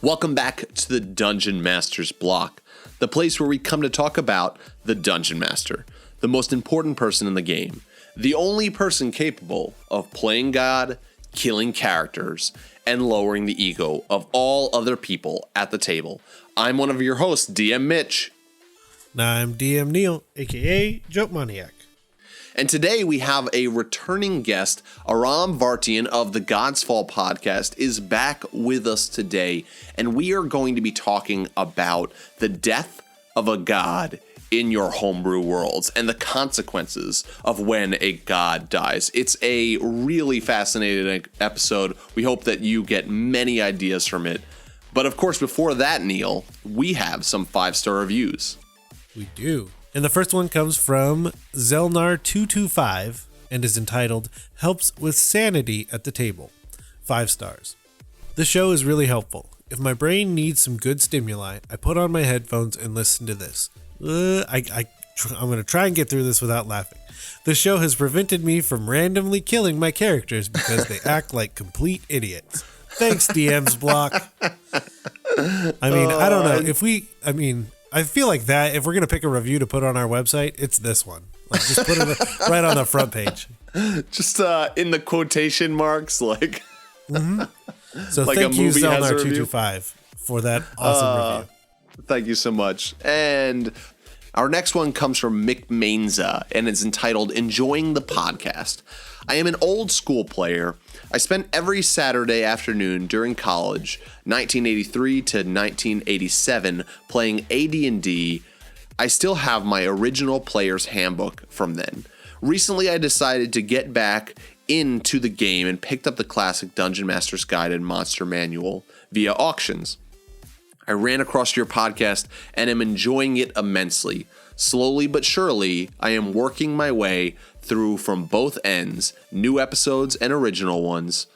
Welcome back to the Dungeon Master's Block, the place where we come to talk about the Dungeon Master, the most important person in the game, the only person capable of playing God, killing characters, and lowering the ego of all other people at the table. I'm one of your hosts, DM Mitch. And I'm DM Neal, aka Joke Maniac. And today we have a returning guest. Aram Vartian of the Godsfall podcast is back with us today, and we are going to be talking about the death of a god in your homebrew worlds and the consequences of when a god dies. It's a really fascinating episode. We hope that you get many ideas from it. But of course, before that, Neal, we have some 5-star reviews. We do. And the first one comes from Zelnar225 and is entitled Helps with Sanity at the Table. 5 stars. The show is really helpful. If my brain needs some good stimuli, I put on my headphones and listen to this. I'm going to try and get through this without laughing. The show has prevented me from randomly killing my characters because they act like complete idiots. Thanks, DM's Block. I mean, I don't know. I feel like that, if we're going to pick a review to put on our website, it's this one. Like, just put it right on the front page. Just in the quotation marks, like. Mm-hmm. So like thank you, Zelnar225, for that awesome review. Thank you so much. And our next one comes from Mick Mainza, and it's entitled Enjoying the Podcast. I am an old school player. I spent every Saturday afternoon during college, 1983 to 1987, playing AD&D. I still have my original player's handbook from then. Recently, I decided to get back into the game and picked up the classic Dungeon Master's Guide and Monster Manual via auctions. I ran across your podcast and am enjoying it immensely. Slowly but surely, I am working my way through from both ends, new episodes and original ones.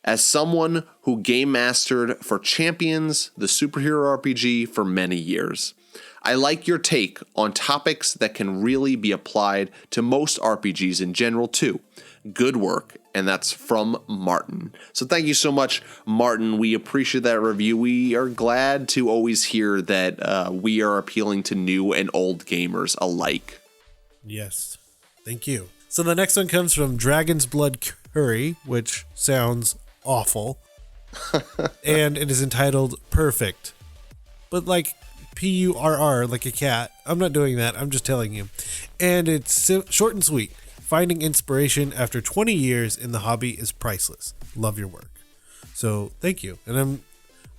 As someone who game mastered for Champions, the superhero RPG, for many years, I like your take on topics that can really be applied to most RPGs in general too. Good work. And that's from Martin. So thank you so much, Martin. We appreciate that review. We are glad to always hear that we are appealing to new and old gamers alike. Yes. Thank you. So the next one comes from Dragon's Blood Curry, which sounds awful. And it is entitled Perfect. But like Purr, like a cat. I'm not doing that. I'm just telling you. And it's short and sweet. Finding inspiration after 20 years in the hobby is priceless. Love your work. So thank you. And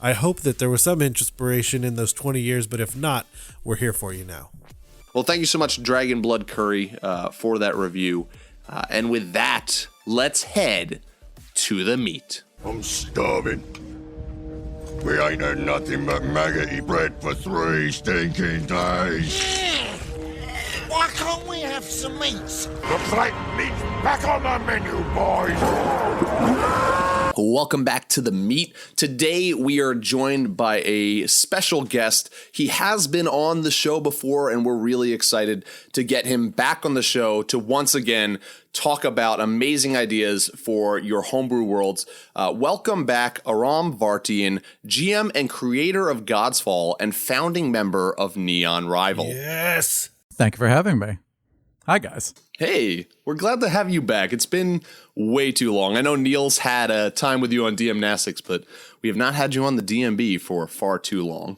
I hope that there was some inspiration in those 20 years, but if not, we're here for you now. Well, thank you so much, Dragon Blood Curry, for that review. And with that, let's head to the meat. I'm starving. We ain't had nothing but maggoty bread for 3 stinking days. Why can't we have some meat? The plate meat's back on the menu, boys. Welcome back to the meat. Today we are joined by a special guest. He has been on the show before, and we're really excited to get him back on the show to once again talk about amazing ideas for your homebrew worlds. Welcome back, Aram Vartian, GM and creator of Godsfall and founding member of Neon Rival. Yes. Thank you for having me. Hi, guys. Hey, we're glad to have you back. It's been way too long. I know Neal's had a time with you on DM Nastics, but we have not had you on the DMB for far too long.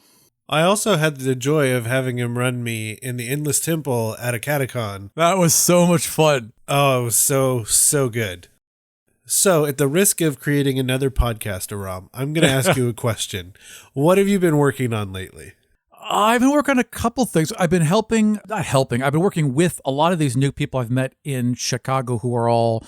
I also had the joy of having him run me in the Endless Temple at a catacon. That was so much fun. Oh, it was so good. So, at the risk of creating another podcast, Aram, I'm going to ask you a question. What have you been working on lately? I've been working on a couple things. I've been I've been working with a lot of these new people I've met in Chicago who are all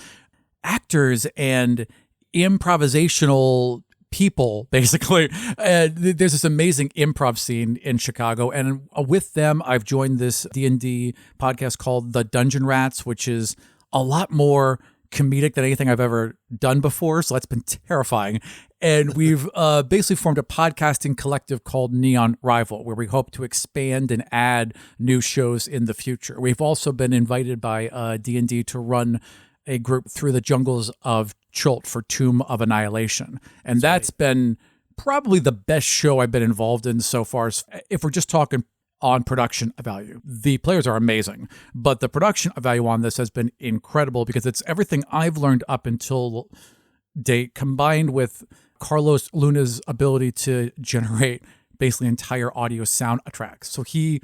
actors and improvisational people, basically. There's this amazing improv scene in Chicago, and with them, I've joined this D&D podcast called The Dungeon Rats, which is a lot more comedic than anything I've ever done before, so that's been terrifying. And we've basically formed a podcasting collective called Neon Rival, where we hope to expand and add new shows in the future. We've also been invited by D&D to run a group through the jungles of Chult for Tomb of Annihilation. And that's been probably the best show I've been involved in so far. If we're just talking on production value, the players are amazing, but the production value on this has been incredible because it's everything I've learned up until date combined with Carlos Luna's ability to generate basically entire audio soundtracks. So he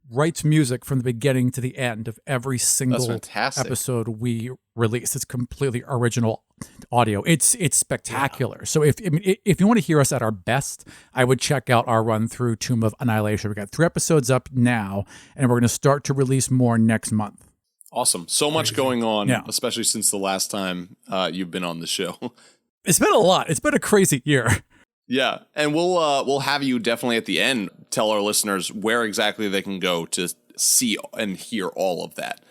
writes music from the beginning to the end of every single episode we release. It's completely original audio. It's spectacular. Yeah. So if you want to hear us at our best, I would check out our run through Tomb of Annihilation. We got 3 episodes up now, and we're going to start to release more next month. Awesome. So much going on, especially since the last time you've been on the show. It's been a lot. It's been a crazy year. Yeah, and we'll have you definitely at the end tell our listeners where exactly they can go to see and hear all of that,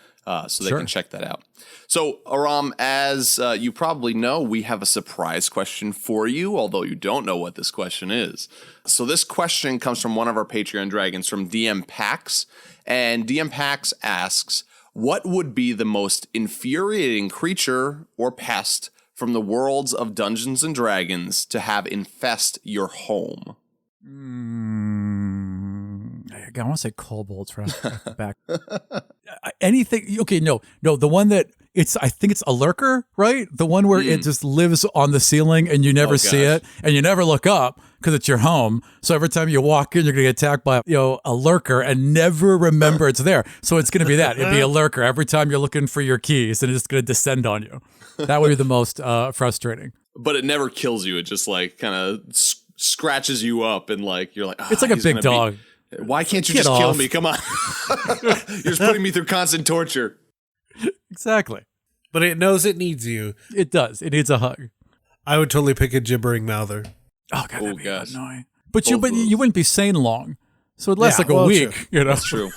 so they can check that out. So, Aram, as you probably know, we have a surprise question for you, although you don't know what this question is. So this question comes from one of our Patreon dragons, from DM Pax, and DM Pax asks, what would be the most infuriating creature or pest from the worlds of Dungeons and Dragons to have infest your home? I want to say kobolds right off the back. Anything? Okay, no. The one that I think it's a lurker, right? The one where it just lives on the ceiling and you never see it and you never look up because it's your home. So every time you walk in, you're going to get attacked by a lurker and never remember it's there. So it's going to be that. It'd be a lurker every time you're looking for your keys, and it's just going to descend on you. That would be the most frustrating. But it never kills you. It just like kind of scratches you up, and like you're like, it's like a big dog. Why can't you just kill me? Come on. You're just putting me through constant torture. Exactly. But it knows it needs you. It does. It needs a hug. I would totally pick a gibbering mouther. Oh, God, that'd be annoying. But you wouldn't be sane long. So it lasts like a week. True. You know? That's true.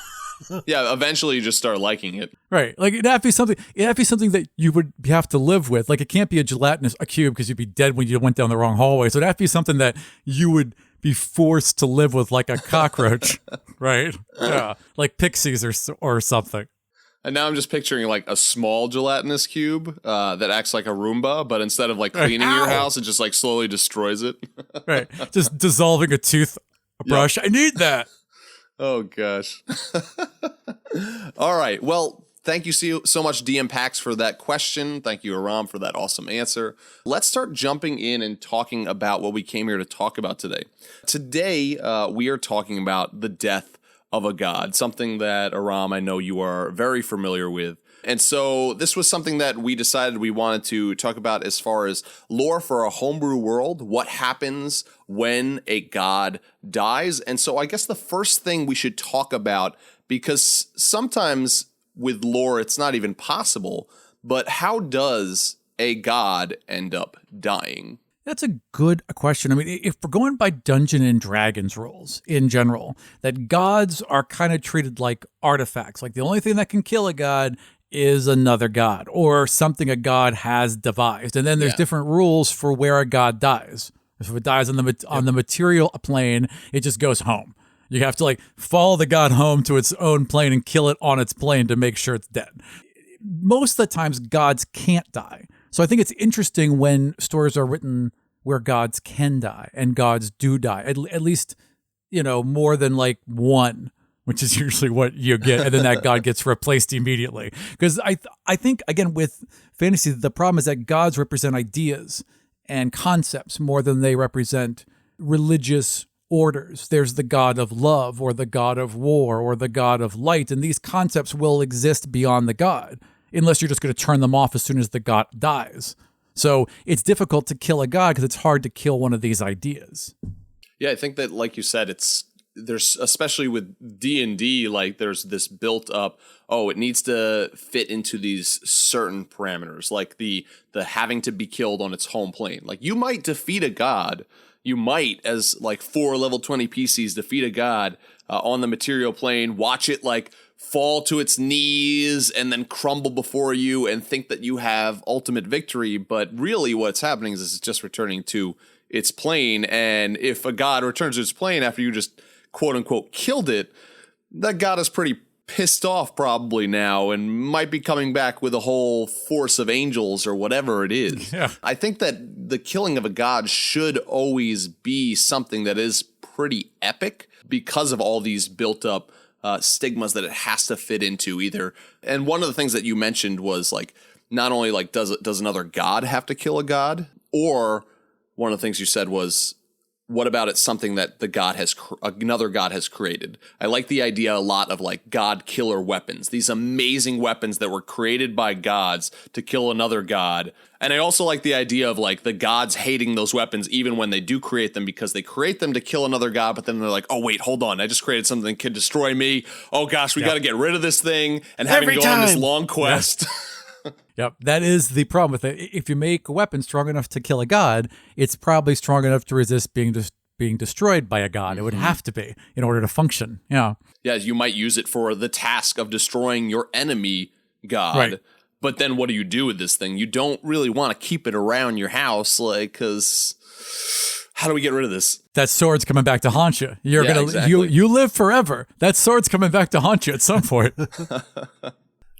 Yeah, eventually you just start liking it. Right. Like it'd have to be something that you would have to live with. Like it can't be a cube because you'd be dead when you went down the wrong hallway. So it'd have to be something that you would be forced to live with, like a cockroach. Right? Yeah. Like pixies or something. And now I'm just picturing like a small gelatinous cube that acts like a Roomba, but instead of like cleaning your house, it just like slowly destroys it. Right. Just dissolving a toothbrush. Yep. I need that. Oh, gosh. All right. Well, thank you so much, DM Pax, for that question. Thank you, Aram, for that awesome answer. Let's start jumping in and talking about what we came here to talk about today. Today, we are talking about the death of a god, something that, Aram, I know you are very familiar with. And so this was something that we decided we wanted to talk about as far as lore for a homebrew world, what happens when a god dies. And so I guess the first thing we should talk about, because sometimes with lore it's not even possible, but how does a god end up dying? That's a good question. I mean, if we're going by Dungeons and Dragons rules in general, that gods are kind of treated like artifacts. Like the only thing that can kill a god is another god or something a god has devised. And then there's different rules for where a god dies. If it dies on the material plane, it just goes home. You have to like follow the god home to its own plane and kill it on its plane to make sure it's dead. Most of the times gods can't die. So I think it's interesting when stories are written where gods can die and gods do die. At least, more than like one, which is usually what you get, and then that god gets replaced immediately. Because I think, again, with fantasy, the problem is that gods represent ideas and concepts more than they represent religious orders. There's the god of love or the god of war or the god of light, and these concepts will exist beyond the god, unless you're just going to turn them off as soon as the god dies. So it's difficult to kill a god because it's hard to kill one of these ideas. Yeah, I think that, like you said, there's, especially with D&D, like there's this built up, it needs to fit into these certain parameters, like the having to be killed on its home plane. Like you might defeat a god, you might, as like 4 level 20 PCs, defeat a god on the material plane, watch it like fall to its knees and then crumble before you and think that you have ultimate victory. But really what's happening is it's just returning to its plane. And if a god returns to its plane after you just quote unquote killed it, that god is pretty pissed off probably now and might be coming back with a whole force of angels or whatever it is. Yeah. I think that the killing of a god should always be something that is pretty epic because of all these built up stigmas that it has to fit into either. And one of the things that you mentioned was like, not only like does another god have to kill a god, or one of the things you said was, what about it's something that another god has created? I like the idea a lot of like god killer weapons, these amazing weapons that were created by gods to kill another god. And I also like the idea of like the gods hating those weapons even when they do create them, because they create them to kill another god, but then they're like, oh wait, hold on, I just created something that could destroy me. Oh gosh, we got to get rid of this thing, and having to go on this long quest. Yep, that is the problem with it. If you make a weapon strong enough to kill a god, it's probably strong enough to resist being destroyed by a god. It would have to be in order to function. Yeah. Yeah, you might use it for the task of destroying your enemy god. Right. But then what do you do with this thing? You don't really want to keep it around your house, like, because how do we get rid of this? That sword's coming back to haunt you. Exactly. You live forever. That sword's coming back to haunt you at some point.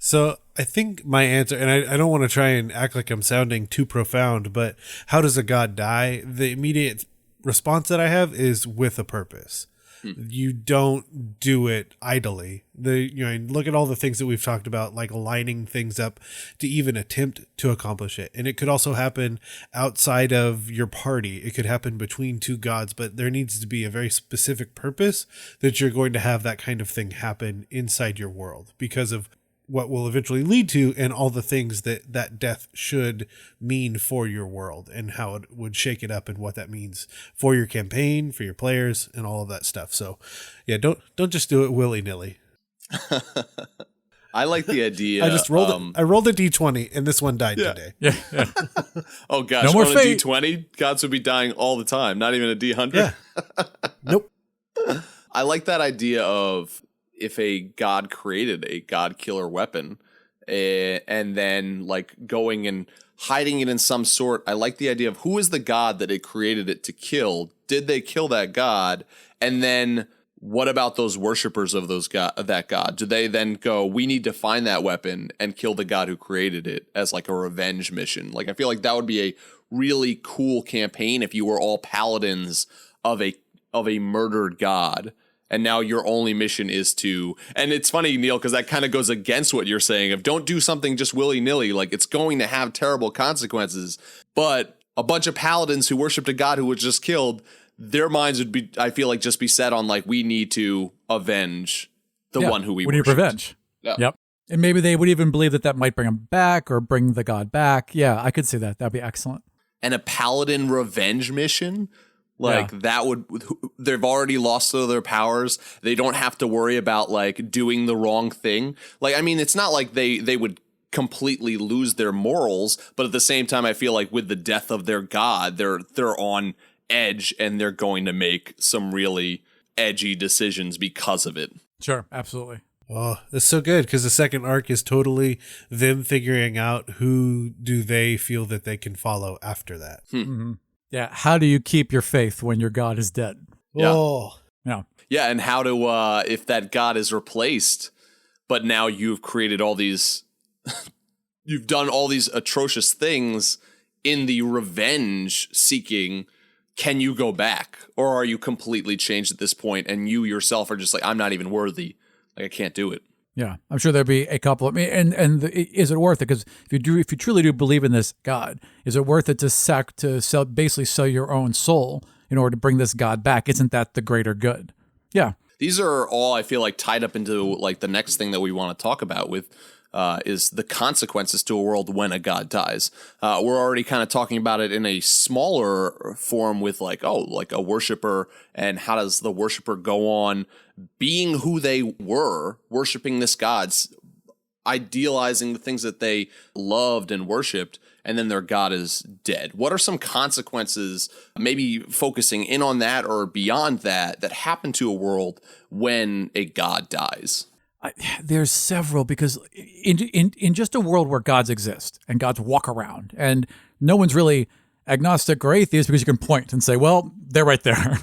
So I think my answer, and I don't want to try and act like I'm sounding too profound, but how does a god die? The immediate response that I have is with a purpose. You don't do it idly. Look at all the things that we've talked about, like lining things up to even attempt to accomplish it. And it could also happen outside of your party. It could happen between two gods, but there needs to be a very specific purpose that you're going to have that kind of thing happen inside your world, because of what will eventually lead to and all the things that death should mean for your world and how it would shake it up and what that means for your campaign, for your players, and all of that stuff. So yeah, don't just do it willy-nilly. I like the idea. I just rolled I rolled a D20 and this one died today. Yeah. Oh gosh, no more on fate. a D20, gods would be dying all the time, not even a D100. Yeah. Nope. I like that idea of, if a god created a god killer weapon and then like going and hiding it in some sort. I like the idea of who is the god that it created it to kill. Did they kill that god? And then what about those worshipers of that god? Do they then go, we need to find that weapon and kill the god who created it as like a revenge mission? Like, I feel like that would be a really cool campaign if you were all paladins of a murdered god. And now your only mission is to, and it's funny, Neal, because that kind of goes against what you're saying of don't do something just willy-nilly. Like, it's going to have terrible consequences. But a bunch of paladins who worshipped a god who was just killed, their minds would be, I feel like, just be set on like, we need to avenge the one who we need revenge. Yeah. Yep. And maybe they would even believe that might bring them back or bring the god back. Yeah, I could see that. That'd be excellent. And a paladin revenge mission? Like that would, they've already lost all their powers. They don't have to worry about like doing the wrong thing. Like, I mean, it's not like they would completely lose their morals, but at the same time, I feel like with the death of their god, they're on edge and they're going to make some really edgy decisions because of it. Sure, absolutely. Oh, that's so good, because the second arc is totally them figuring out who do they feel that they can follow after that. Mm-hmm. Yeah, how do you keep your faith when your god is dead? Yeah. Oh. Yeah. Yeah, and how to, if that god is replaced, but now you've created all these, you've done all these atrocious things in the revenge seeking, can you go back? Or are you completely changed at this point and you yourself are just like, I'm not even worthy. Like, I can't do it. Yeah, I'm sure there'd be a couple of is it worth it? Because if you truly do believe in this god, is it worth it to basically sell your own soul in order to bring this god back? Isn't that the greater good? Yeah. These are all, I feel like, tied up into like the next thing that we want to talk about with is the consequences to a world when a god dies. We're already kind of talking about it in a smaller form with like a worshiper, and how does the worshiper go on being who they were, worshiping this god, idealizing the things that they loved and worshipped, and then their god is dead. What are some consequences, maybe focusing in on that or beyond that happen to a world when a god dies? There's several, because in just a world where gods exist and gods walk around and no one's really agnostic or atheist because you can point and say, well, they're right there.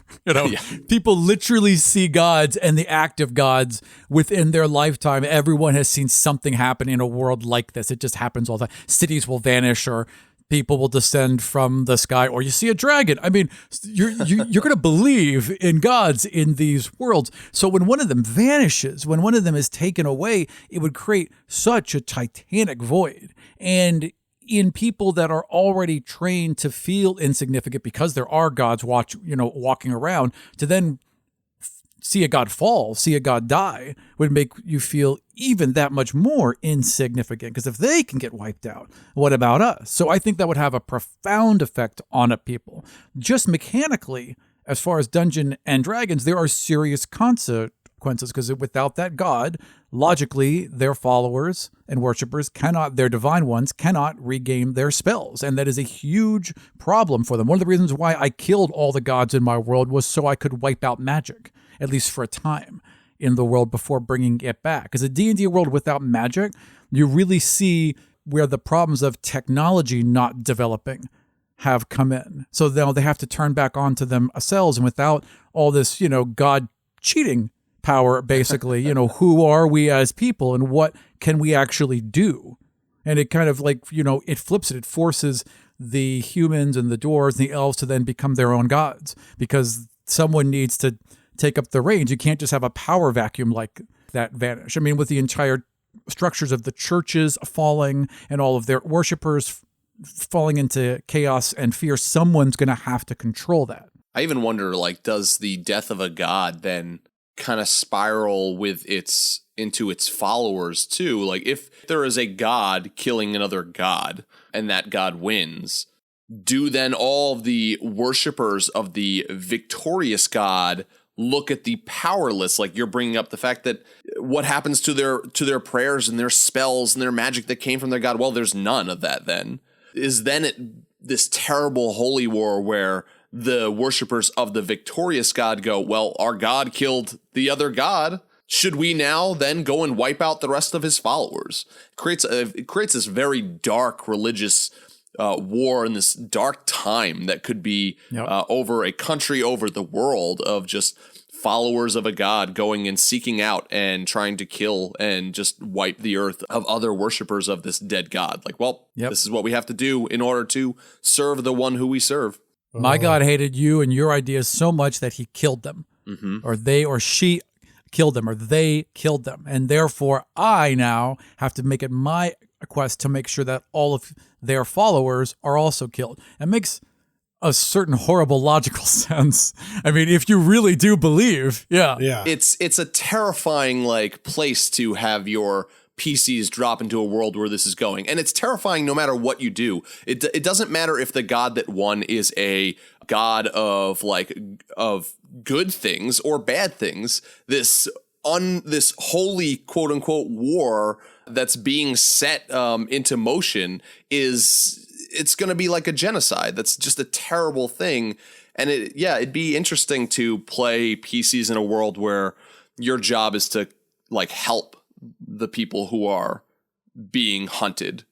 People literally see gods and the act of gods within their lifetime. Everyone has seen something happen in a world like this. It just happens all the time. Cities will vanish, or people will descend from the sky, or you see a dragon. I mean, you're going to believe in gods in these worlds. So when one of them vanishes, when one of them is taken away, it would create such a titanic void. And in people that are already trained to feel insignificant because there are gods walking around, to then see a god fall, see a god die, would make you feel even that much more insignificant. Because if they can get wiped out, what about us? So I think that would have a profound effect on a people. Just mechanically, as far as Dungeons and Dragons, there are serious consequences, because without that god, logically, their followers and worshippers their divine ones cannot regain their spells. And that is a huge problem for them. One of the reasons why I killed all the gods in my world was so I could wipe out magic, at least for a time, in the world before bringing it back. Because a D&D world without magic, you really see where the problems of technology not developing have come in. So now they have to turn back onto themselves, and without all this, God cheating power, basically, who are we as people and what can we actually do? And it kind of it flips it. It forces the humans and the dwarves and the elves to then become their own gods, because someone needs to take up the reins. You can't just have a power vacuum like that vanish. I mean, with the entire structures of the churches falling and all of their worshipers falling into chaos and fear, someone's going to have to control that. I even wonder, does the death of a god then kind of spiral into its followers too? Like, if there is a god killing another god and that god wins, do then all of the worshipers of the victorious god look at the powerless? Like, you're bringing up the fact that what happens to their prayers and their spells and their magic that came from their god? Well, there's none of that then. Is then this terrible holy war where the worshipers of the victorious god go, well, our god killed the other god. Should we now then go and wipe out the rest of his followers? It creates this very dark religious war in this dark time that could be over a country, over the world, of just followers of a god going and seeking out and trying to kill and just wipe the earth of other worshipers of this dead god. This is what we have to do in order to serve the one who we serve. My God hated you and your ideas so much that he killed them, or they or she killed them, or they killed them. And therefore, I now have to make it my quest to make sure that all of their followers are also killed. It makes a certain horrible logical sense. I mean, if you really do believe, yeah. It's a terrifying place to have your PCs drop into a world where this is going. And it's terrifying no matter what you do. It doesn't matter if the god that won is a god of good things or bad things. This holy quote unquote war that's being set into motion it's going to be like a genocide. That's just a terrible thing. And it'd be interesting to play PCs in a world where your job is to help the people who are being hunted.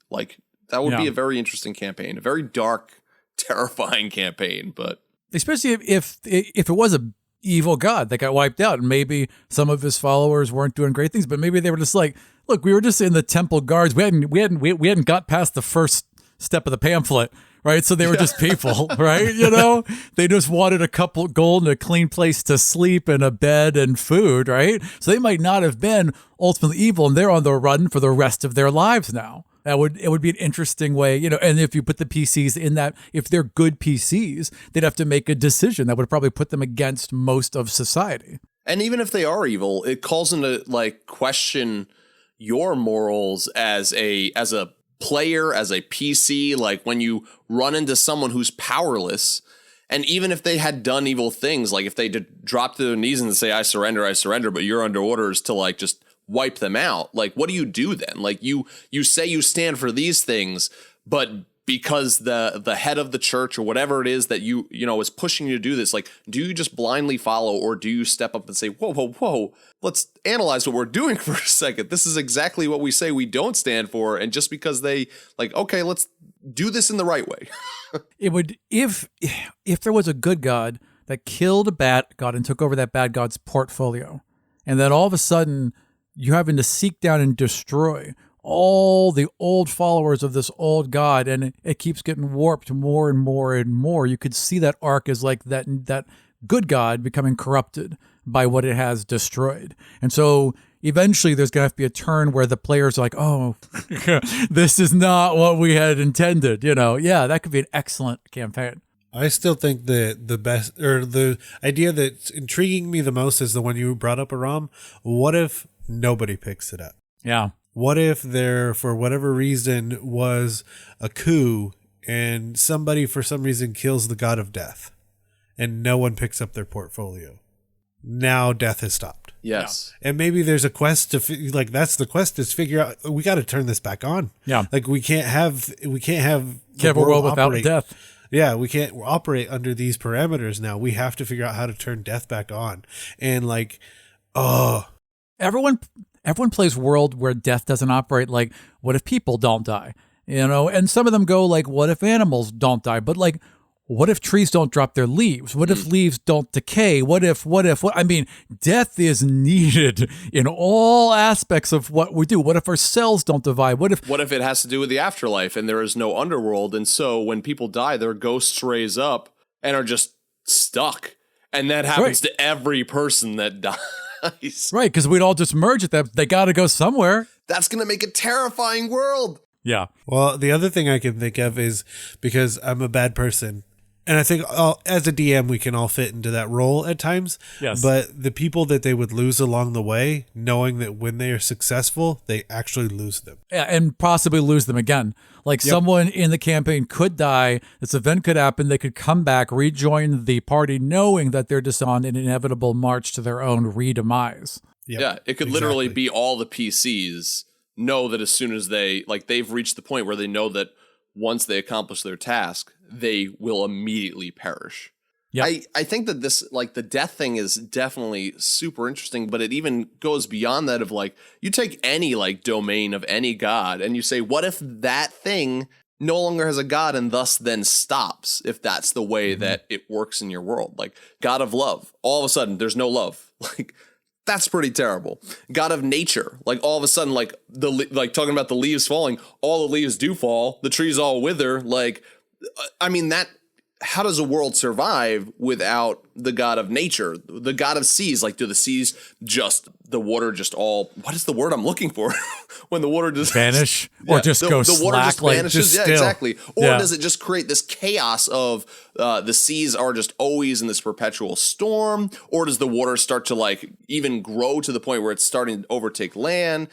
That would be a very interesting campaign, a very dark, terrifying campaign. But especially if it was a evil god that got wiped out, and maybe some of his followers weren't doing great things, but maybe they were just look, we were just in the temple guards. We hadn't got past the first step of the pamphlet, right? So they were just people, right? They just wanted a couple gold and a clean place to sleep and a bed and food, right? So they might not have been ultimately evil, and they're on the run for the rest of their lives now. It would be an interesting way, and if you put the PCs in that, if they're good PCs, they'd have to make a decision that would probably put them against most of society. And even if they are evil, it calls into question your morals as a player, as a PC. When you run into someone who's powerless, and even if they had done evil things, if they drop to their knees and say, I surrender, but you're under orders to just wipe them out, what do you do then? You say you stand for these things, but because the head of the church or whatever it is that is pushing you to do this, do you just blindly follow, or do you step up and say, whoa, let's analyze what we're doing for a second. This is exactly what we say we don't stand for. And just because they okay, let's do this in the right way. It would, if there was a good god that killed a bad god and took over that bad god's portfolio, and then all of a sudden you're having to seek down and destroy all the old followers of this old god, and it keeps getting warped more and more and more. You could see that arc as like that good god becoming corrupted by what it has destroyed. And so eventually there's going to have to be a turn where the players are like, oh, this is not what we had intended. Yeah, that could be an excellent campaign. I still think the best, or the idea that's intriguing me the most is the one you brought up, Aram. What if nobody picks it up? Yeah. What if there, for whatever reason, was a coup and somebody for some reason kills the god of death and no one picks up their portfolio? Now death has stopped. Yes. Yeah. And maybe there's a quest to that's the quest, is figure out, we got to turn this back on. Yeah. Like we can't have a world without death. Yeah, we can't operate under these parameters now. We have to figure out how to turn death back on. And everyone plays world where death doesn't operate. Like, what if people don't die? And some of them go like, what if animals don't die? But like, what if trees don't drop their leaves? What if leaves don't decay? What? I mean, death is needed in all aspects of what we do. What if our cells don't divide? What if it has to do with the afterlife and there is no underworld? And so when people die, their ghosts raise up and are just stuck. And that happens to every person that dies. Right, because we'd all just merge at that. They got to go somewhere. That's going to make a terrifying world. Yeah. Well, the other thing I can think of is, because I'm a bad person, and I think as a DM, we can all fit into that role at times. Yes. But the people that they would lose along the way, knowing that when they are successful, they actually lose them. Yeah, and possibly lose them again. Like someone in the campaign could die. This event could happen. They could come back, rejoin the party, knowing that they're just on an inevitable march to their own re-demise. Yep, yeah, it could literally be all the PCs know that as soon as they've reached the point where they know that once they accomplish their task, they will immediately perish. Yeah, I think that this, like, the death thing is definitely super interesting, but it even goes beyond that of, like, you take any, like, domain of any god and you say, what if that thing no longer has a god and thus then stops, if that's the way that it works in your world? Like, god of love, all of a sudden there's no love. Like, that's pretty terrible. God of nature, like all of a sudden, like talking about the leaves falling, all the leaves do fall, the trees all wither. Like, I mean, how does a world survive without the god of nature, the god of seas? Like, do the seas the water just all, what is the word I'm looking for? When the water just vanish or just go the water slack, just vanishes. like, yeah, exactly. Or does it just create this chaos of the seas are just always in this perpetual storm? Or does the water start to, like, even grow to the point where it's starting to overtake land?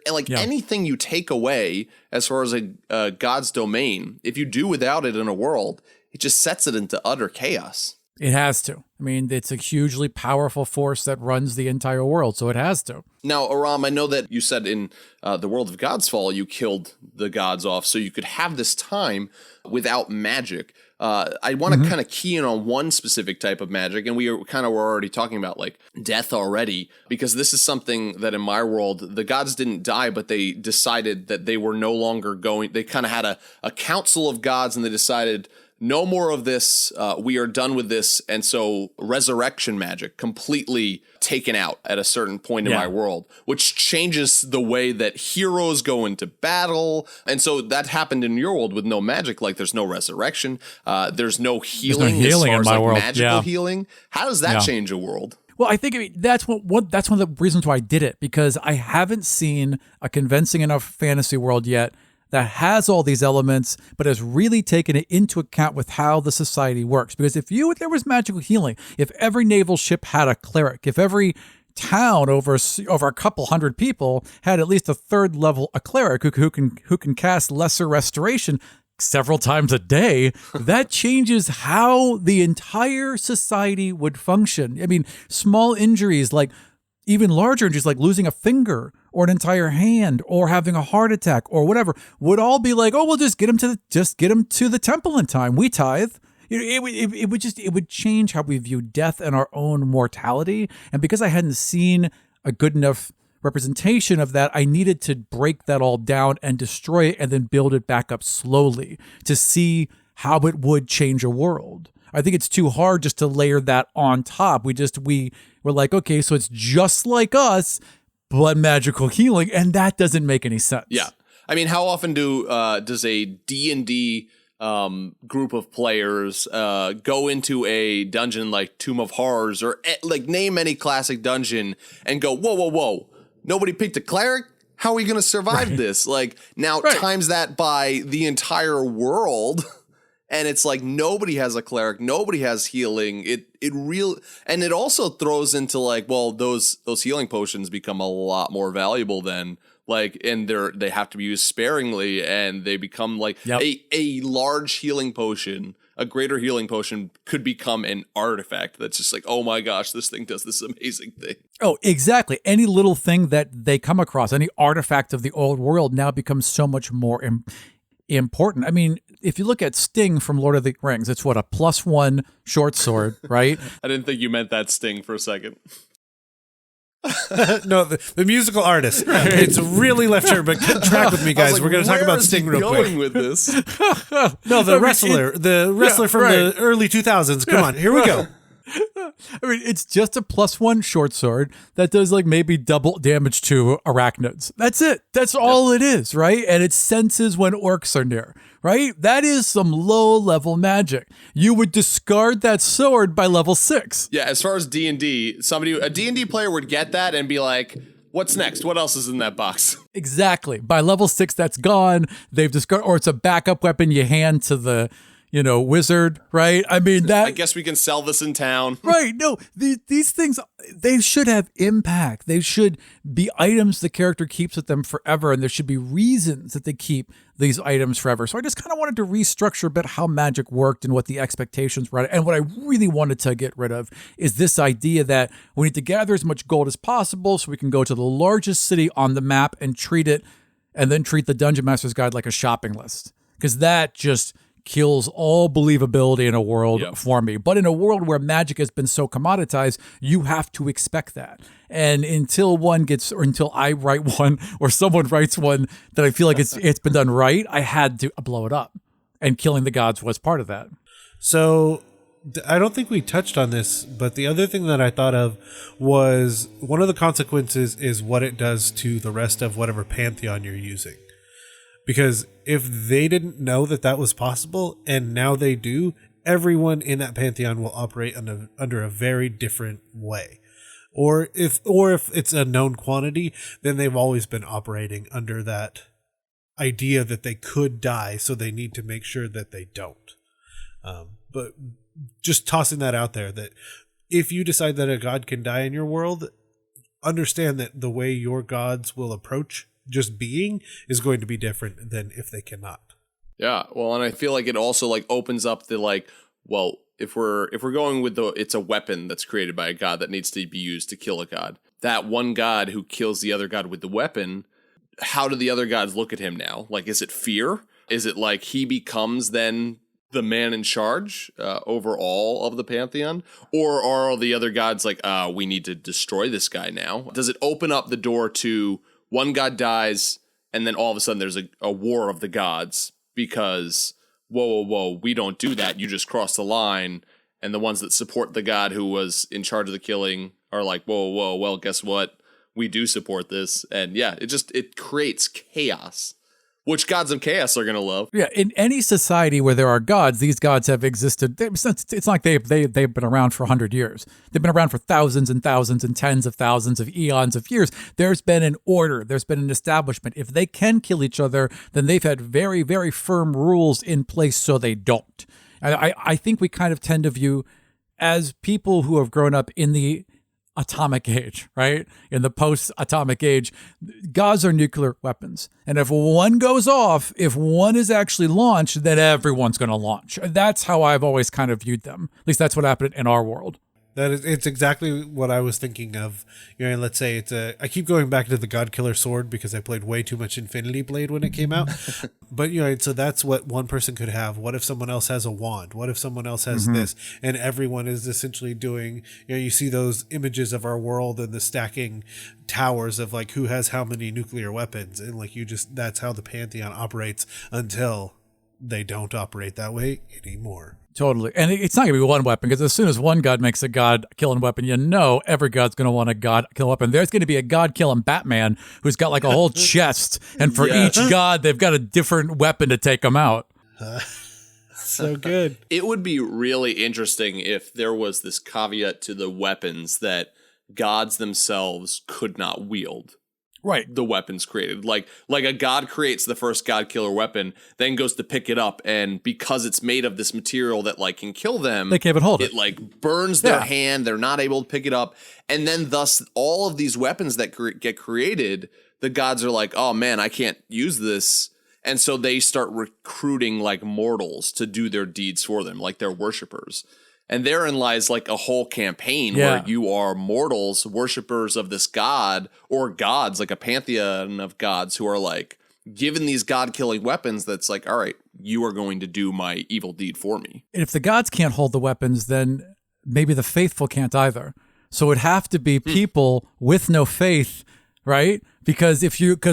Anything you take away as far as a god's domain, if you do without it in a world, it just sets it into utter chaos. It has to. I mean, it's a hugely powerful force that runs the entire world, so it has to. Now, Aram, I know that you said in the world of Godsfall, you killed the gods off so you could have this time without magic. I want to kind of key in on one specific type of magic, and we were already talking about, like, death already, because this is something that in my world, the gods didn't die, but they decided that they were no longer going. They kind of had a council of gods, and they decided, no more of this. We are done with this. And so resurrection magic completely taken out at a certain point in my world, which changes the way that heroes go into battle. And so that happened in your world with no magic. Like, there's no resurrection. There's no healing, in my world. Magical healing. How does that change a world? Well, I think that's that's one of the reasons why I did it, because I haven't seen a convincing enough fantasy world yet that has all these elements, but has really taken it into account with how the society works. Because if there was magical healing, if every naval ship had a cleric, if every town over a couple hundred people had at least a third level a cleric who can cast lesser restoration several times a day, that changes how the entire society would function. I mean, small injuries, like even larger injuries, like losing a finger or an entire hand or having a heart attack or whatever, would all be like, oh, we'll just get him to the temple in time. We tithe. It would change how we view death and our own mortality. And because I hadn't seen a good enough representation of that, I needed to break that all down and destroy it and then build it back up slowly to see how it would change a world. I think it's too hard just to layer that on top. We're like, okay, so it's just like us, but magical healing, and that doesn't make any sense. Yeah. I mean, how often does a D&D group of players go into a dungeon like Tomb of Horrors or like name any classic dungeon and go, whoa, nobody picked a cleric? How are we going to survive this? Like, now times that by the entire world, and it's like nobody has a cleric, nobody has healing. And it also throws into like, well, those healing potions become a lot more valuable then. Like, and they have to be used sparingly, and they become like a large healing potion, a greater healing potion could become an artifact that's just like, oh my gosh, this thing does this amazing thing. Oh, exactly. Any little thing that they come across, any artifact of the old world now becomes so much more important. I mean, if you look at Sting from Lord of the Rings, it's what, a +1 short sword, right? I didn't think you meant that Sting for a second. No, the musical artist. It's really left turn, but get track with me, guys. Like, we're going to talk about Sting real quick. With this? No, the wrestler from the early 2000s. Come on, here we go. I mean, it's just a +1 short sword that does like maybe double damage to arachnids. That's it. That's all it is, right? And it senses when orcs are near, right? That is some low-level magic. You would discard that sword by level 6. Yeah, as far as D&D, a D&D player would get that and be like, what's next? What else is in that box? Exactly. By level 6, that's gone. They've discarded, or it's a backup weapon you hand to the wizard, right? I mean, I guess we can sell this in town. Right. No, these things, they should have impact. They should be items the character keeps with them forever, and there should be reasons that they keep these items forever. So I just kind of wanted to restructure a bit how magic worked and what the expectations were. And what I really wanted to get rid of is this idea that we need to gather as much gold as possible so we can go to the largest city on the map and treat the Dungeon Master's Guide like a shopping list. Because that just kills all believability in a world for me. But in a world where magic has been so commoditized, you have to expect that. And until I write one or someone writes one that I feel like it's been done right, I had to blow it up. And killing the gods was part of that. So I don't think we touched on this, but the other thing that I thought of was one of the consequences is what it does to the rest of whatever pantheon you're using. Because if they didn't know that was possible, and now they do, everyone in that pantheon will operate under a very different way. Or if it's a known quantity, then they've always been operating under that idea that they could die, so they need to make sure that they don't. But just tossing that out there, that if you decide that a god can die in your world, understand that the way your gods will approach just being is going to be different than if they cannot. Yeah, well, and I feel like it also like opens up the like, well, if we're going with it's a weapon that's created by a god that needs to be used to kill a god. That one god who kills the other god with the weapon, how do the other gods look at him now? Like, is it fear? Is it like he becomes then the man in charge over all of the pantheon? Or are the other gods like, we need to destroy this guy now? Does it open up the door to one god dies, and then all of a sudden there's a war of the gods because, whoa, we don't do that. You just crossed the line. And the ones that support the god who was in charge of the killing are like, whoa, well, guess what? We do support this. And yeah, it creates chaos, which gods of chaos are going to love. Yeah, in any society where there are gods, these gods have existed. It's like they've been around for 100 years. They've been around for thousands and thousands and tens of thousands of eons of years. There's been an order. There's been an establishment. If they can kill each other, then they've had very, very firm rules in place so they don't. I think we kind of tend to view, as people who have grown up in the atomic age, right? In the post-atomic age, gods are nuclear weapons. And if one goes off, if one is actually launched, then everyone's going to launch. That's how I've always kind of viewed them. At least that's what happened in our world. It's exactly what I was thinking of. You know, let's say I keep going back to the God Killer sword because I played way too much Infinity Blade when it came out. But, you know, so that's what one person could have. What if someone else has a wand? What if someone else has this? And everyone is essentially doing, you know, you see those images of our world and the stacking towers of like who has how many nuclear weapons. And like that's how the Pantheon operates until they don't operate that way anymore. Totally. And it's not going to be one weapon, because as soon as one god makes a god killing weapon, you know every god's going to want a god killing weapon. There's going to be a god killing Batman who's got like a whole chest, and for each god, they've got a different weapon to take them out. So good. It would be really interesting if there was this caveat to the weapons that gods themselves could not wield. Right. The weapons created. Like a god creates the first god killer weapon, then goes to pick it up, and because it's made of this material that like can kill them, they can't even hold it. It like burns their hand, they're not able to pick it up, and then thus all of these weapons that get created, the gods are like, oh man, I can't use this. And so they start recruiting like mortals to do their deeds for them, like their worshipers. And therein lies like a whole campaign where you are mortals, worshipers of this god, or gods, like a pantheon of gods who are like given these god-killing weapons that's like, all right, you are going to do my evil deed for me. And if the gods can't hold the weapons, then maybe the faithful can't either. So it would have to be people with no faith, right? Because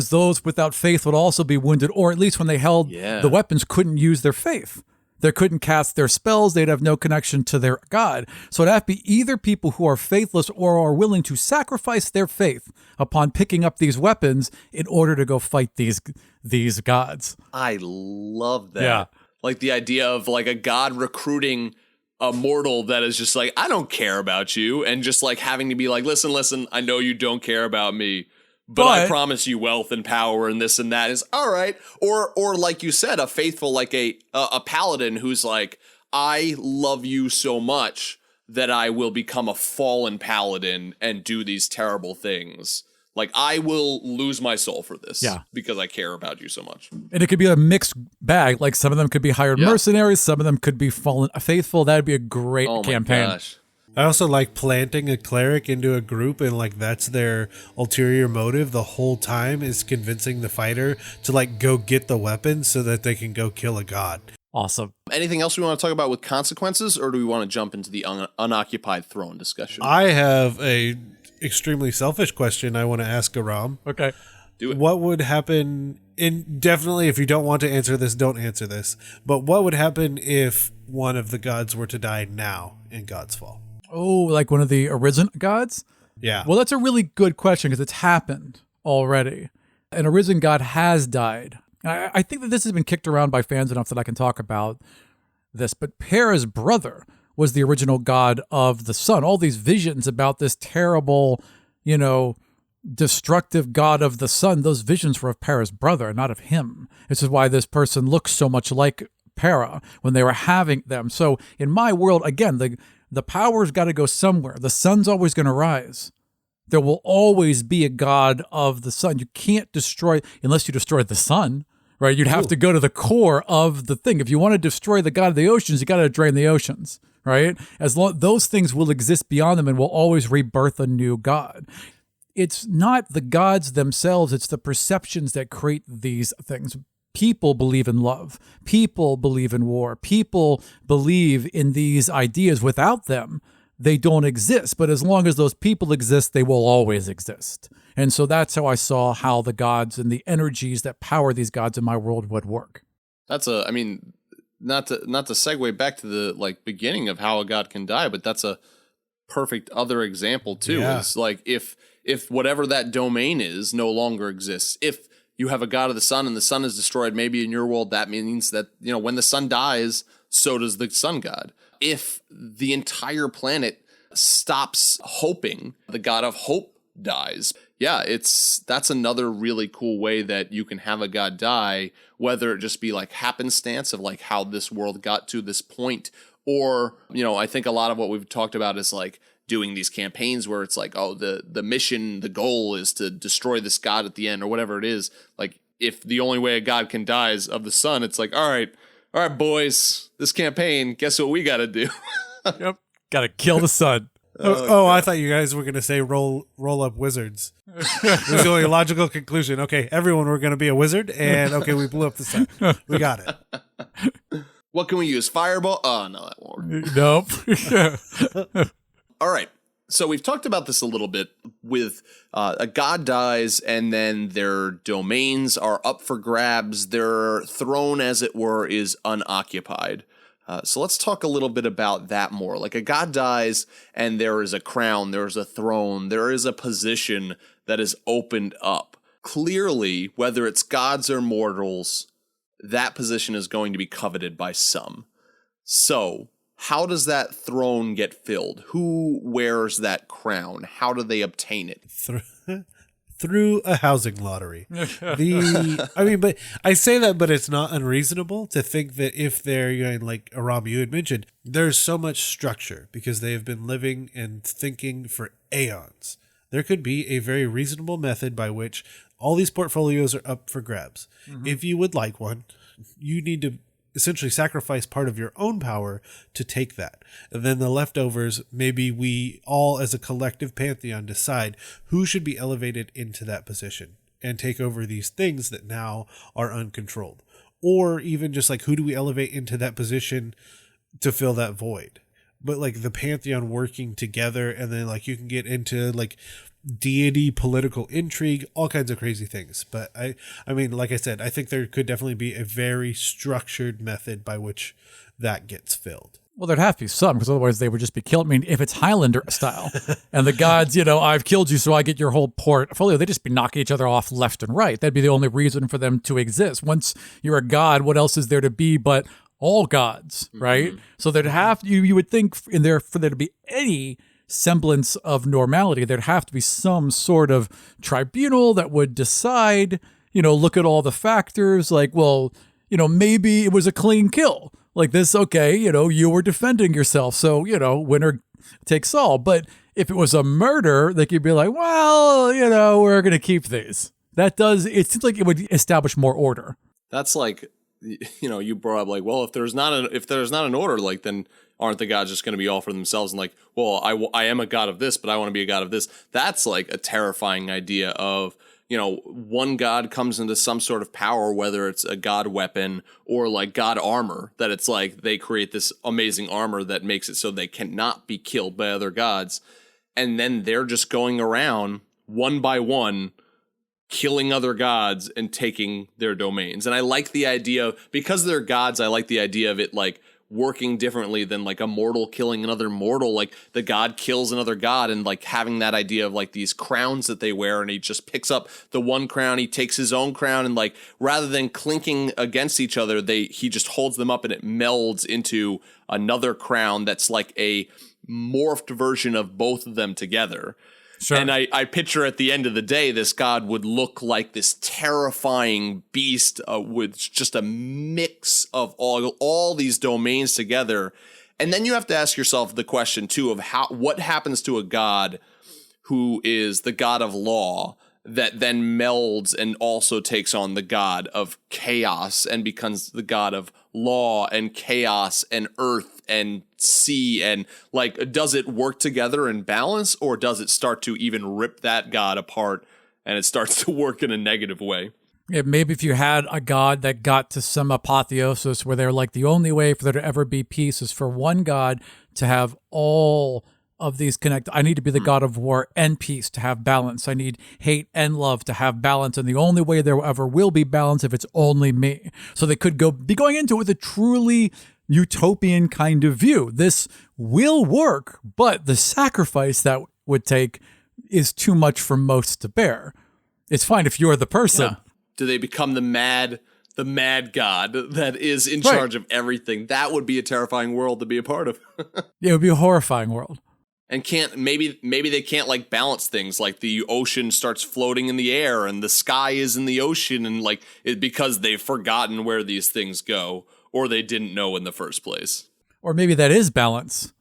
those without faith would also be wounded, or at least when they held the weapons, couldn't use their faith. They couldn't cast their spells. They'd have no connection to their god. So it'd have to be either people who are faithless or are willing to sacrifice their faith upon picking up these weapons in order to go fight these gods. I love that. Yeah. Like the idea of like a god recruiting a mortal that is just like, I don't care about you. And just like having to be like, listen, I know you don't care about me, but I promise you wealth and power and this and that is all right. Or like you said, a faithful, like a paladin who's like, I love you so much that I will become a fallen paladin and do these terrible things. Like I will lose my soul for this because I care about you so much. And it could be a mixed bag. Like some of them could be hired mercenaries. Some of them could be fallen faithful. That'd be a great campaign. Gosh. I also like planting a cleric into a group, and like that's their ulterior motive the whole time, is convincing the fighter to like go get the weapon so that they can go kill a god. Awesome. Anything else we want to talk about with consequences, or do we want to jump into the unoccupied throne discussion? I have a extremely selfish question I want to ask Aram. Okay. Do it. What would happen definitely if you don't want to answer this, don't answer this. But what would happen if one of the gods were to die now in Godsfall? Oh, like one of the arisen gods? Yeah. Well, that's a really good question because it's happened already. An arisen god has died. I think that this has been kicked around by fans enough that I can talk about this, but Para's brother was the original god of the sun. All these visions about this terrible, destructive god of the sun, those visions were of Para's brother, not of him. This is why this person looks so much like Para when they were having them. So in my world, again, the power's got to go somewhere. The sun's always going to rise. There will always be a god of the sun. You can't destroy, unless you destroy the sun, right? You'd have to go to the core of the thing. If you want to destroy the god of the oceans, you got to drain the oceans, right? Those things will exist beyond them and will always rebirth a new god. It's not the gods themselves, it's the perceptions that create these things. People believe in love. People believe in war. People believe in these ideas. Without them, they don't exist. But as long as those people exist, they will always exist. And so that's how I saw how the gods and the energies that power these gods in my world would work. Not to segue back to the beginning of how a god can die, but that's a perfect other example too. Yeah. Is like if whatever that domain is no longer exists, if you have a god of the sun and the sun is destroyed, maybe in your world that means that, when the sun dies, so does the sun god. If the entire planet stops hoping, the god of hope dies. Yeah, that's another really cool way that you can have a god die, whether it just be like happenstance of like how this world got to this point, or, I think a lot of what we've talked about is like doing these campaigns where it's like, oh, the mission, the goal is to destroy this god at the end or whatever it is. Like if the only way a god can die is of the sun, it's like, all right, boys, this campaign, guess what we got to do? Yep. Got to kill the sun. I thought you guys were going to say roll up wizards. It was the only logical conclusion. Okay, everyone, we're going to be a wizard, and okay, we blew up the set. We got it. What can we use? Fireball? Oh, no, that won't work. Nope. All right. So we've talked about this a little bit with a god dies and then their domains are up for grabs. Their throne, as it were, is unoccupied. So let's talk a little bit about that more. Like a god dies and there is a crown, there's a throne, there is a position that is opened up. Clearly, whether it's gods or mortals, that position is going to be coveted by some. So how does that throne get filled? Who wears that crown? How do they obtain it? Through a housing lottery. But I say that, but it's not unreasonable to think that if they're, like Aram, you had mentioned, there's so much structure because they have been living and thinking for aeons. There could be a very reasonable method by which all these portfolios are up for grabs. Mm-hmm. If you would like one, you need to essentially sacrifice part of your own power to take that. And then the leftovers, maybe we all as a collective pantheon decide who should be elevated into that position and take over these things that now are uncontrolled. Or even just like, who do we elevate into that position to fill that void? But like the pantheon working together, and then like you can get into like deity, political intrigue, all kinds of crazy things. But I mean, like I said, I think there could definitely be a very structured method by which that gets filled. Well, there'd have to be some, because otherwise they would just be killed. I mean, if it's Highlander style and the gods, I've killed you so I get your whole portfolio, they'd just be knocking each other off left and right. That'd be the only reason for them to exist. Once you're a god, what else is there to be but all gods, right? Mm-hmm. So there'd have you would think for there to be any semblance of normality, there'd have to be some sort of tribunal that would decide, look at all the factors, like, well, maybe it was a clean kill. Like this, okay, you were defending yourself, so, winner takes all. But if it was a murder, they could be like, well, we're going to keep these. It seems like it would establish more order. That's like, you brought up like, well, if there's not an order, like, then aren't the gods just going to be all for themselves and like, well, I am a god of this, but I want to be a god of this. That's like a terrifying idea of, one god comes into some sort of power, whether it's a god weapon or like god armor, that it's like they create this amazing armor that makes it so they cannot be killed by other gods. And then they're just going around one by one, killing other gods and taking their domains. And I like the idea of, because they're gods, I like the idea of it like working differently than like a mortal killing another mortal. Like the god kills another god, and like having that idea of like these crowns that they wear, and he just picks up the one crown, he takes his own crown, and like rather than clinking against each other, he just holds them up and it melds into another crown that's like a morphed version of both of them together. Sure. And I picture at the end of the day, this god would look like this terrifying beast with just a mix of all these domains together. And then you have to ask yourself the question, too, of what happens to a god who is the god of law that then melds and also takes on the god of chaos and becomes the god of law and chaos and earth and sea, and like, does it work together in balance, or does it start to even rip that god apart and it starts to work in a negative way? Yeah, maybe if you had a god that got to some apotheosis where they're like, the only way for there to ever be peace is for one god to have all of these connect. I need to be the god of war and peace to have balance. I need hate and love to have balance. And the only way there ever will be balance if it's only me. So they could be going into it with a truly utopian kind of view. This will work, but the sacrifice that would take is too much for most to bear. It's fine if you're the person. Yeah. Do they become the mad god that is in charge of everything? That would be a terrifying world to be a part of. Yeah, it would be a horrifying world. And maybe they can't like balance things, like the ocean starts floating in the air and the sky is in the ocean, and like because they've forgotten where these things go, or they didn't know in the first place. Or maybe that is balance.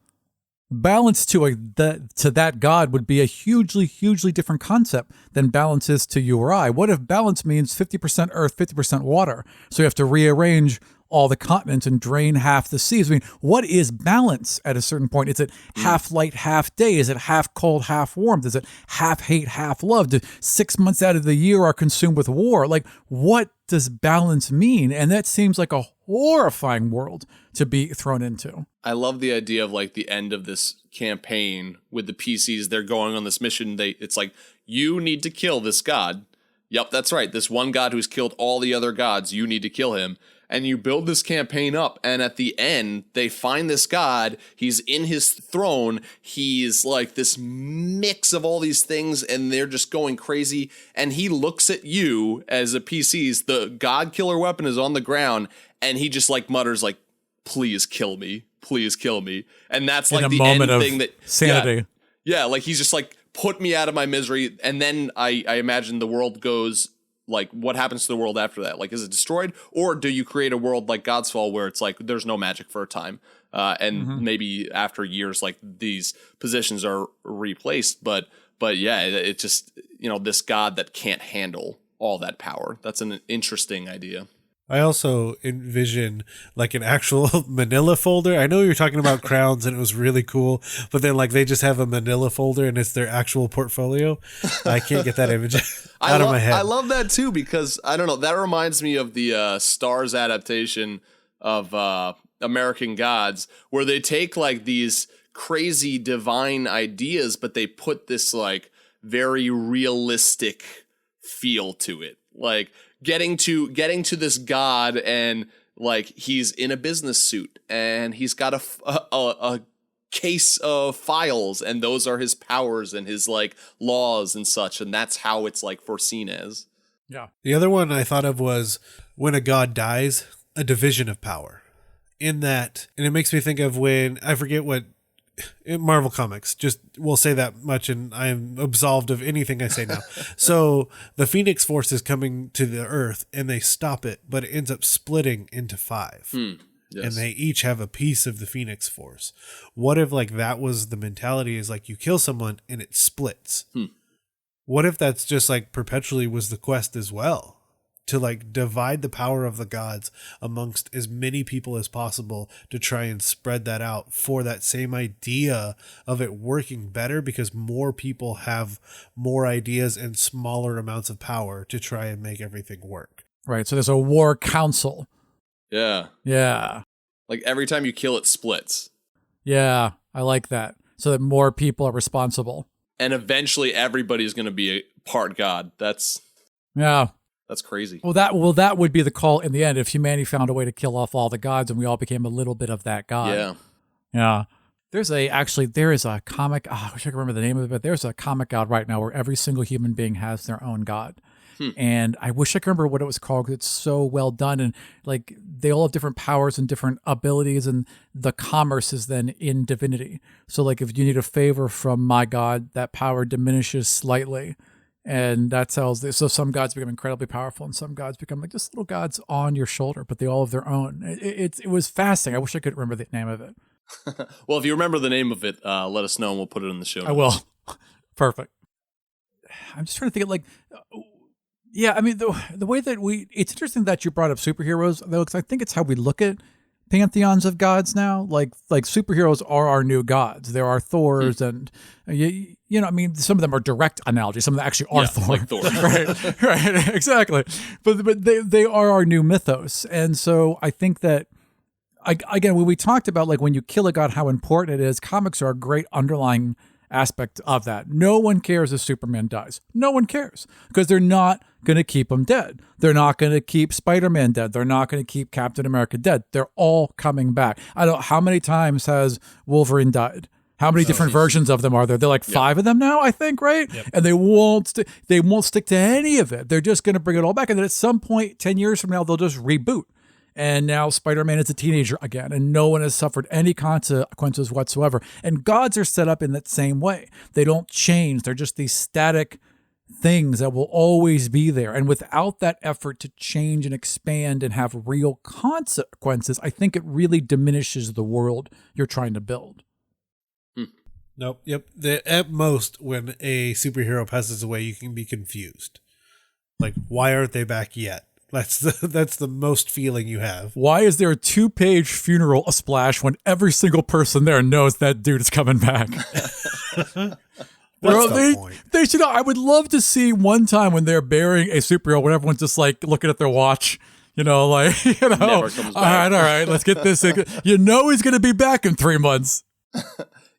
Balance to that god would be a hugely, hugely different concept than balance is to you or I. What if balance means 50% earth, 50% water? So you have to rearrange all the continents and drain half the seas. I mean, what is balance at a certain point? Is it half light, half day? Is it half cold, half warmth? Is it half hate, half love? Do 6 months out of the year are consumed with war? Like, what does balance mean? And that seems like a horrifying world to be thrown into. I love the idea of like the end of this campaign with the PCs. They're going on this mission. It's like, you need to kill this god. Yep, that's right. This one god who's killed all the other gods, you need to kill him. And you build this campaign up, and at the end, they find this god. He's in his throne. He's like this mix of all these things, and they're just going crazy. And he looks at you as a PCs. The god killer weapon is on the ground, and he just like mutters like, "Please kill me. Please kill me." And that's like the end thing that sanity. Yeah, like he's just like, put me out of my misery. And then I imagine the world goes, like, what happens to the world after that? Like, is it destroyed? Or do you create a world like Godsfall where it's like, there's no magic for a time? And maybe after years, like, these positions are replaced. But yeah, it's just, this god that can't handle all that power. That's an interesting idea. I also envision like an actual manila folder. I know you're talking about crowns and it was really cool, but then like they just have a manila folder and it's their actual portfolio. I can't get that image out of my head. I love that too, because I don't know, that reminds me of the Stars adaptation of American Gods, where they take like these crazy divine ideas, but they put this like very realistic feel to it. Like, getting to this god, and like he's in a business suit and he's got a case of files, and those are his powers and his like laws and such, and that's how it's like foreseen as. Yeah. The other one I thought of was when a god dies, a division of power. In that, and it makes me think of when, I forget what, in Marvel Comics, just we'll say that much and I am absolved of anything I say now. So the Phoenix Force is coming to the Earth and they stop it, but it ends up splitting into 5. Yes. And they each have a piece of the Phoenix Force. What if like that was the mentality, is like you kill someone and it splits? What if that's just like perpetually was the quest as well? To like divide the power of the gods amongst as many people as possible to try and spread that out for that same idea of it working better, because more people have more ideas and smaller amounts of power to try and make everything work. Right. So there's a war council. Yeah. Yeah. Like every time you kill, it splits. Yeah. I like that. So that more people are responsible. And eventually everybody's going to be a part god. That's crazy. Well, that would be the call in the end, if humanity found a way to kill off all the gods and we all became a little bit of that god. Yeah. Yeah. There is a comic, I wish I could remember the name of it, but there's a comic out right now where every single human being has their own god. And I wish I could remember what it was called, because it's so well done. And like they all have different powers and different abilities, and the commerce is then in divinity. So like if you need a favor from my god, that power diminishes slightly. And that tells so some gods become incredibly powerful and some gods become like just little gods on your shoulder, but they all have their own. It was fascinating. I wish I could remember the name of it. Well, if you remember the name of it, let us know and we'll put it in the show notes. I will. Perfect. I'm just trying to think of like, yeah, I mean, the way that it's interesting that you brought up superheroes, though, because I think it's how we look at pantheons of gods now. Like superheroes are our new gods. There are Thors and you know, I mean, some of them are direct analogies. Some of them actually are Thor. Like Thor. right, exactly. But they are our new mythos. And so I think that, again, when we talked about like when you kill a god, how important it is, comics are a great underlying aspect of that. No one cares if Superman dies. No one cares, because they're not going to keep him dead. They're not going to keep Spider-Man dead. They're not going to keep Captain America dead. They're all coming back. I don't know how many times has Wolverine died. How many different versions of them are there? They're like 5 of them now, I think, right? Yep. And they won't stick to any of it. They're just going to bring it all back. And then at some point, 10 years from now, they'll just reboot. And now Spider-Man is a teenager again, and no one has suffered any consequences whatsoever. And gods are set up in that same way. They don't change. They're just these static things that will always be there. And without that effort to change and expand and have real consequences, I think it really diminishes the world you're trying to build. Nope. Yep. At most, when a superhero passes away, you can be confused. Like, why aren't they back yet? That's the most feeling you have. Why is there a 2-page funeral a splash when every single person there knows that dude is coming back? They should. I would love to see one time when they're burying a superhero when everyone's just like looking at their watch. All right, let's get this. He's going to be back in 3 months.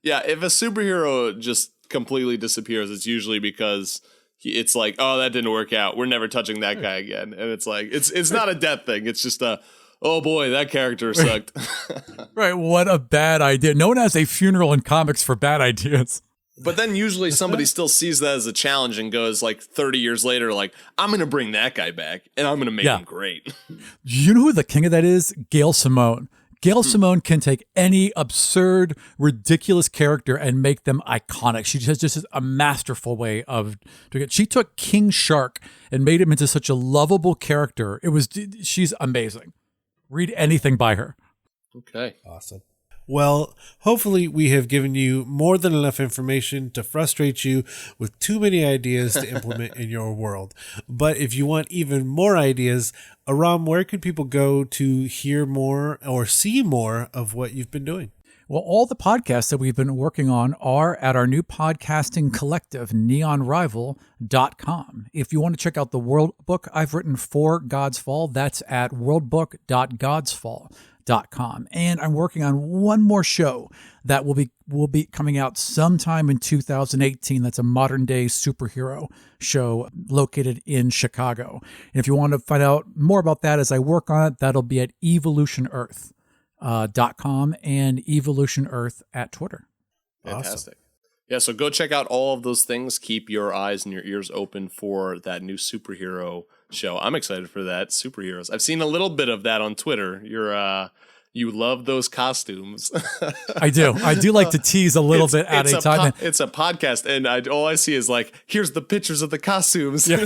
Yeah, if a superhero just completely disappears, it's usually because it's like, oh, that didn't work out. We're never touching that guy again. And it's like, it's not a death thing. It's just oh boy, that character sucked. Right. What a bad idea. No one has a funeral in comics for bad ideas. But then usually somebody still sees that as a challenge and goes like 30 years later, like, I'm going to bring that guy back and I'm going to make him great. You know who the king of that is? Gail Simone. Gail Simone can take any absurd, ridiculous character and make them iconic. She has just a masterful way of doing it. She took King Shark and made him into such a lovable character. She's amazing. Read anything by her. Okay. Awesome. Well, hopefully we have given you more than enough information to frustrate you with too many ideas to implement in your world. But if you want even more ideas, Aram, where can people go to hear more or see more of what you've been doing? Well, all the podcasts that we've been working on are at our new podcasting collective, neonrival.com. If you want to check out the world book I've written for Godsfall, that's at worldbook.godsfall.com. And I'm working on one more show that will be coming out sometime in 2018. That's a modern day superhero show located in Chicago. And if you want to find out more about that as I work on it, that'll be at evolutionearth.com and evolutionearth at Twitter. Fantastic. Awesome. Yeah, so go check out all of those things. Keep your eyes and your ears open for that new superhero show. I'm excited for that. Superheroes. I've seen a little bit of that on Twitter. You love those costumes. I do like to tease a little bit at a time. It's a podcast, and all I see is like, here's the pictures of the costumes. Yeah.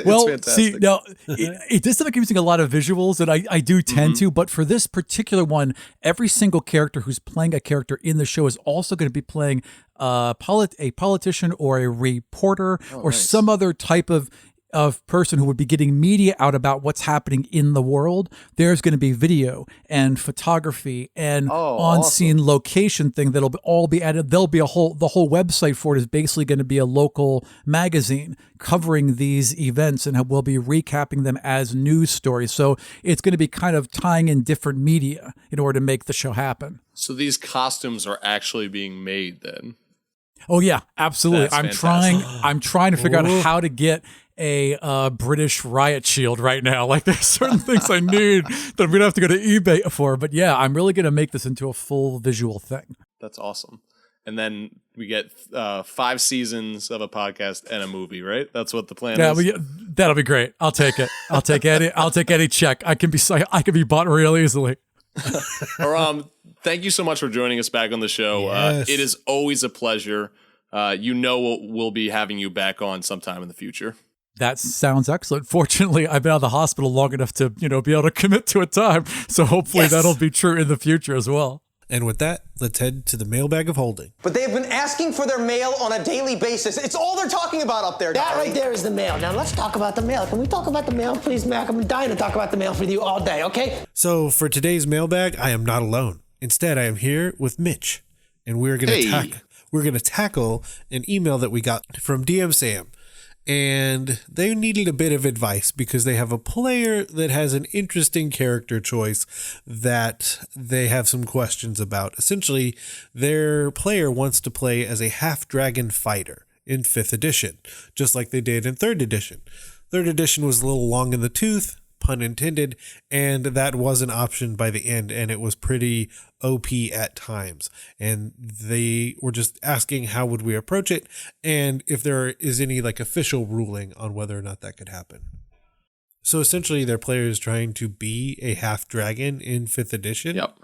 Well, see, now it does end up using a lot of visuals, and I do tend to, but for this particular one, every single character who's playing a character in the show is also going to be playing a politician or a reporter or some other type of person who would be getting media out about what's happening in the world. There's going to be video and photography and on-scene location thing that'll all be added. There'll be the whole website for it is basically going to be a local magazine covering these events, and we'll be recapping them as news stories. So it's going to be kind of tying in different media in order to make the show happen. So these costumes are actually being made then? Oh yeah, absolutely. I'm trying to figure out how to get a British riot shield right now. Like there's certain things I need that I'm gonna have to go to eBay for. But yeah, I'm really gonna make this into a full visual thing. That's awesome. And then we get 5 seasons of a podcast and a movie, right? That's what the plan is. That'll be great. I'll take it. I'll take any check. I can be bought real easily. Aram, thank you so much for joining us back on the show. Yes. It is always a pleasure. We'll be having you back on sometime in the future. That sounds excellent. Fortunately, I've been out of the hospital long enough to, be able to commit to a time. So hopefully that'll be true in the future as well. And with that, let's head to the mailbag of holding. But they have been asking for their mail on a daily basis. It's all they're talking about up there. That right there is the mail. Now let's talk about the mail. Can we talk about the mail, please, Mac? I'm dying to talk about the mail with you all day, okay? So for today's mailbag, I am not alone. Instead, I am here with Mitch, and we're going to tackle an email that we got from DM Sam. And they needed a bit of advice because they have a player that has an interesting character choice that they have some questions about. Essentially, their player wants to play as a half-dragon fighter in 5th edition, just like they did in 3rd edition. 3rd edition was a little long in the tooth, pun intended, and that was an option by the end, and it was pretty OP at times. And they were just asking how would we approach it, and if there is any official ruling on whether or not that could happen. So essentially their player is trying to be a half dragon in 5th edition. Yep.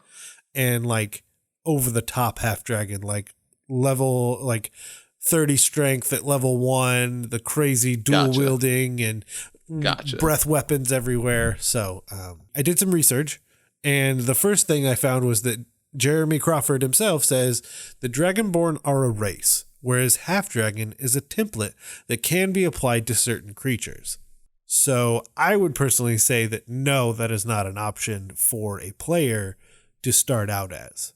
And over the top half dragon, level 30 strength at level 1, the crazy dual wielding and breath weapons everywhere. So I did some research, and the first thing I found was that Jeremy Crawford himself says the Dragonborn are a race, whereas half dragon is a template that can be applied to certain creatures. So I would personally say that no, that is not an option for a player to start out as.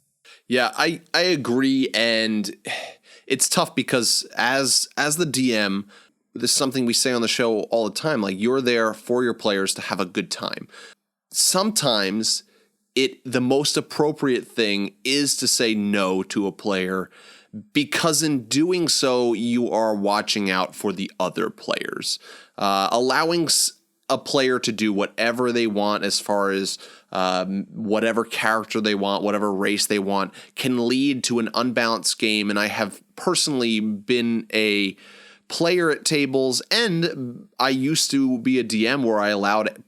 Yeah, I agree, and it's tough because as the DM, this is something we say on the show all the time, like you're there for your players to have a good time. Sometimes the most appropriate thing is to say no to a player, because in doing so, you are watching out for the other players. Allowing a player to do whatever they want as far as whatever character they want, whatever race they want, can lead to an unbalanced game. And I have personally been a player at tables, and I used to be a DM where I allowed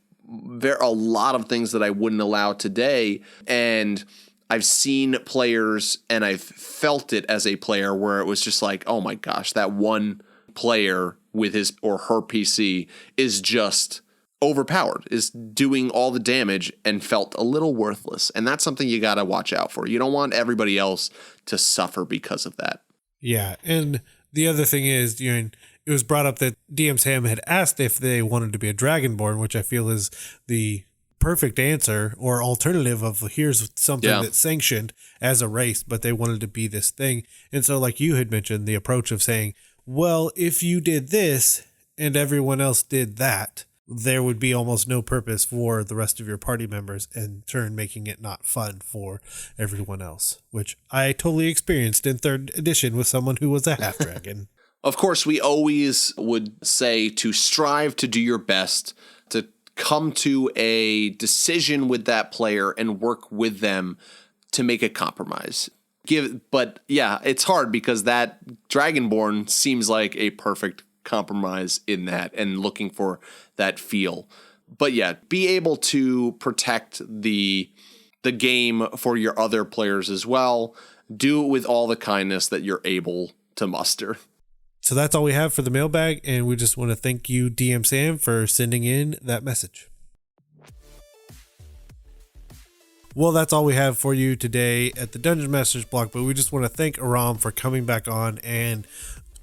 a lot of things that I wouldn't allow today. And I've seen players, and I've felt it as a player, where it was just like, oh my gosh, that one player with his or her PC is just overpowered, is doing all the damage, and felt a little worthless. And that's something you got to watch out for. You don't want everybody else to suffer because of that. Yeah. And the other thing is, it was brought up that DM Sam had asked if they wanted to be a Dragonborn, which I feel is the perfect answer or alternative of here's something that's sanctioned as a race, but they wanted to be this thing. And so like you had mentioned, the approach of saying, well, if you did this and everyone else did that, there would be almost no purpose for the rest of your party members, in turn making it not fun for everyone else, which I totally experienced in 3rd edition with someone who was a half dragon. Of course, we always would say to strive to do your best, to come to a decision with that player and work with them to make a compromise. But yeah, it's hard because that Dragonborn seems like a perfect compromise in that, and looking for that feel. But yeah, be able to protect the game for your other players as well. Do it with all the kindness that you're able to muster. So that's all we have for the mailbag, and we just want to thank you, DM Sam, for sending in that message. Well, that's all we have for you today at the Dungeon Masters block, but we just want to thank Aram for coming back on. And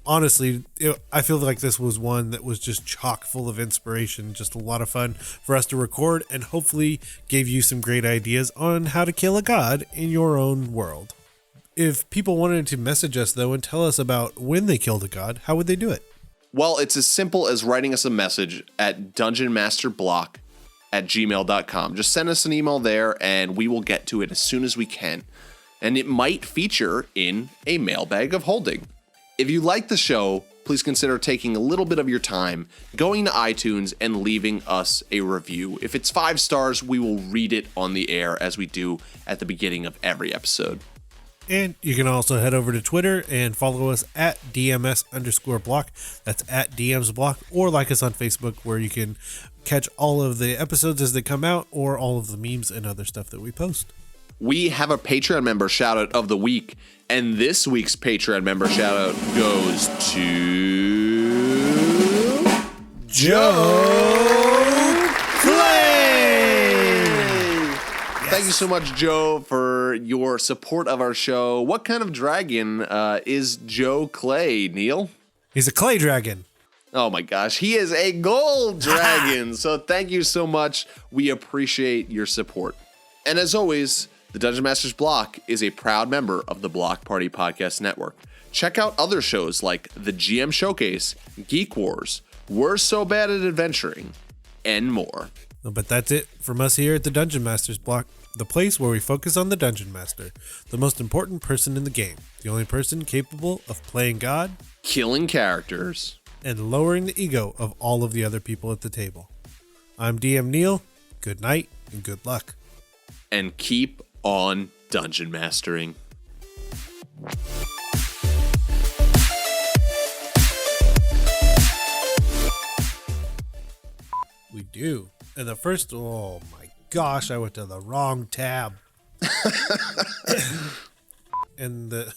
honestly, I feel like this was one that was just chock full of inspiration, just a lot of fun for us to record, and hopefully gave you some great ideas on how to kill a god in your own world. If people wanted to message us, though, and tell us about when they killed a god, how would they do it? Well, it's as simple as writing us a message at dungeonmasterblock@gmail.com. Just send us an email there, and we will get to it as soon as we can. And it might feature in a mailbag of holding. If you like the show, please consider taking a little bit of your time, going to iTunes, and leaving us a review. If it's 5 stars, we will read it on the air, as we do at the beginning of every episode. And you can also head over to Twitter and follow us at DMS_block. That's at DMsBlock, or like us on Facebook, where you can catch all of the episodes as they come out, or all of the memes and other stuff that we post. We have a Patreon member shout out of the week, and this week's Patreon member shout out goes to Joe Clay. Thank you so much, Joe, for your support of our show. What kind of dragon is Joe Clay, Neal? He's a clay dragon. Oh my gosh, he is a gold dragon. So thank you so much. We appreciate your support. And as always, the Dungeon Masters Block is a proud member of the Block Party Podcast Network. Check out other shows like the GM Showcase, Geek Wars, We're So Bad at Adventuring, and more. But that's it from us here at the Dungeon Masters Block, the place where we focus on the Dungeon Master, the most important person in the game, the only person capable of playing God, killing characters, and lowering the ego of all of the other people at the table. I'm DM Neal. Good night and good luck. And keep on dungeon mastering. We do. And the first, oh my gosh, I went to the wrong tab. And the,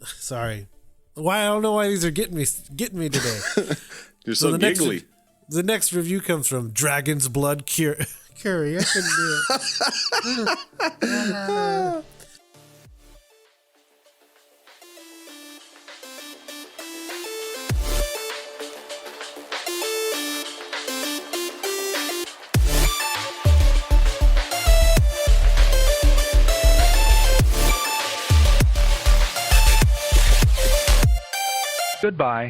sorry. Why, I don't know why these are getting me today. You're so giggly. The next review comes from Dragon's Blood Curry. I couldn't do it. Goodbye.